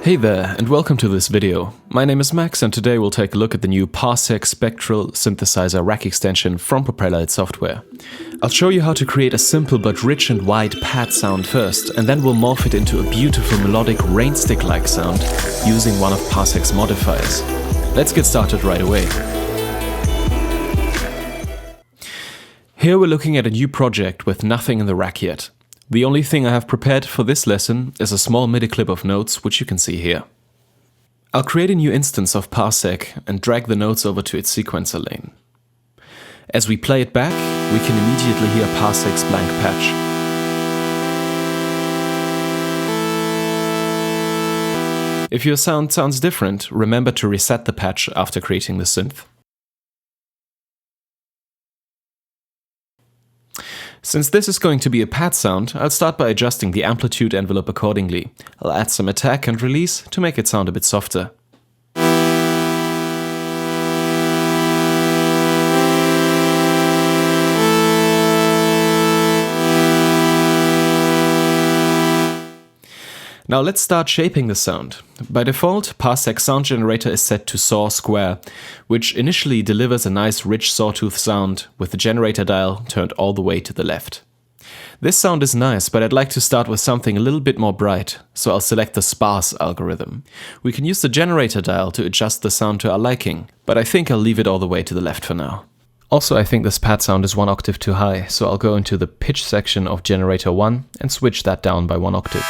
Hey there, and welcome to this video. My name is Max, and today we'll take a look at the new Parsec Spectral Synthesizer rack extension from Propellerhead Software. I'll show you how to create a simple but rich and wide pad sound first, and then we'll morph it into a beautiful melodic rainstick-like sound using one of Parsec's modifiers. Let's get started right away. Here we're looking at a new project with nothing in the rack yet. The only thing I have prepared for this lesson is a small MIDI clip of notes, which you can see here. I'll create a new instance of Parsec and drag the notes over to its sequencer lane. As we play it back, we can immediately hear Parsec's blank patch. If your sound sounds different, remember to reset the patch after creating the synth. Since this is going to be a pad sound, I'll start by adjusting the amplitude envelope accordingly. I'll add some attack and release to make it sound a bit softer. Now let's start shaping the sound. By default, Parsec sound generator is set to saw square, which initially delivers a nice rich sawtooth sound with the generator dial turned all the way to the left. This sound is nice, but I'd like to start with something a little bit more bright, so I'll select the sparse algorithm. We can use the generator dial to adjust the sound to our liking, but I think I'll leave it all the way to the left for now. Also, I think this pad sound is 1 octave too high, so I'll go into the pitch section of generator 1 and switch that down by 1 octave.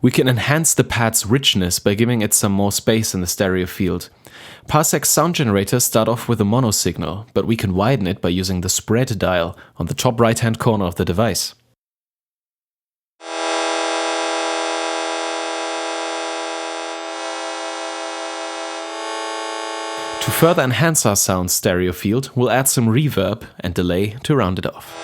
We can enhance the pad's richness by giving it some more space in the stereo field. Parsec's sound generators start off with a mono signal, but we can widen it by using the spread dial on the top right-hand corner of the device. To further enhance our sound stereo field, we'll add some reverb and delay to round it off.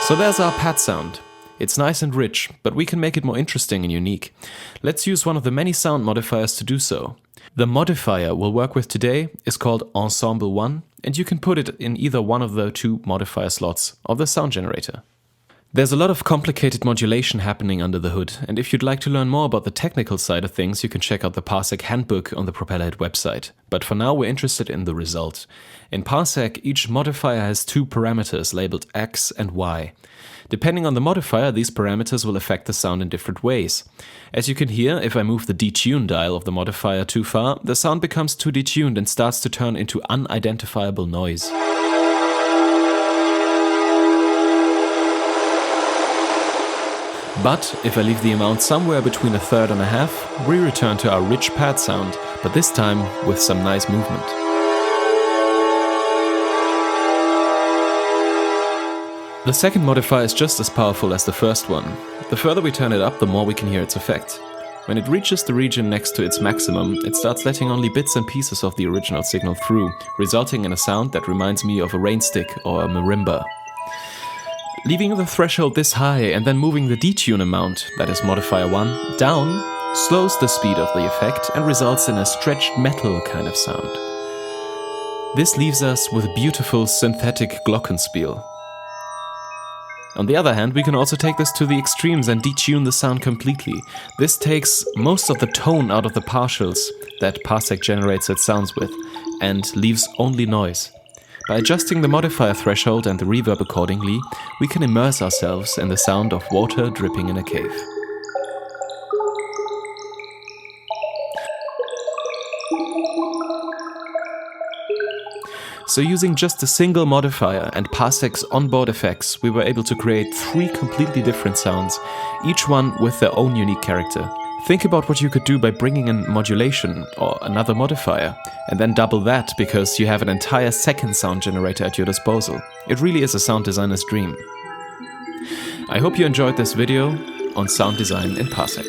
So there's our pad sound. It's nice and rich, but we can make it more interesting and unique. Let's use one of the many sound modifiers to do so. The modifier we'll work with today is called Ensemble 1, and you can put it in either one of the two modifier slots of the sound generator. There's a lot of complicated modulation happening under the hood, and if you'd like to learn more about the technical side of things, you can check out the Parsec handbook on the Propellerhead website. But for now, we're interested in the result. In Parsec, each modifier has two parameters labeled X and Y. Depending on the modifier, these parameters will affect the sound in different ways. As you can hear, if I move the detune dial of the modifier too far, the sound becomes too detuned and starts to turn into unidentifiable noise. But if I leave the amount somewhere between 1/3 and 1/2, we return to our rich pad sound, but this time with some nice movement. The second modifier is just as powerful as the first one. The further we turn it up, the more we can hear its effect. When it reaches the region next to its maximum, it starts letting only bits and pieces of the original signal through, resulting in a sound that reminds me of a rainstick or a marimba. Leaving the threshold this high and then moving the detune amount, that is modifier 1, down, slows the speed of the effect and results in a stretched metal kind of sound. This leaves us with a beautiful synthetic glockenspiel. On the other hand, we can also take this to the extremes and detune the sound completely. This takes most of the tone out of the partials that Parsec generates its sounds with and leaves only noise. By adjusting the modifier threshold and the reverb accordingly, we can immerse ourselves in the sound of water dripping in a cave. So using just a single modifier and Parsec's onboard effects, we were able to create 3 completely different sounds, each one with their own unique character. Think about what you could do by bringing in modulation or another modifier, and then double that because you have an entire second sound generator at your disposal. It really is a sound designer's dream. I hope you enjoyed this video on sound design in Parsec.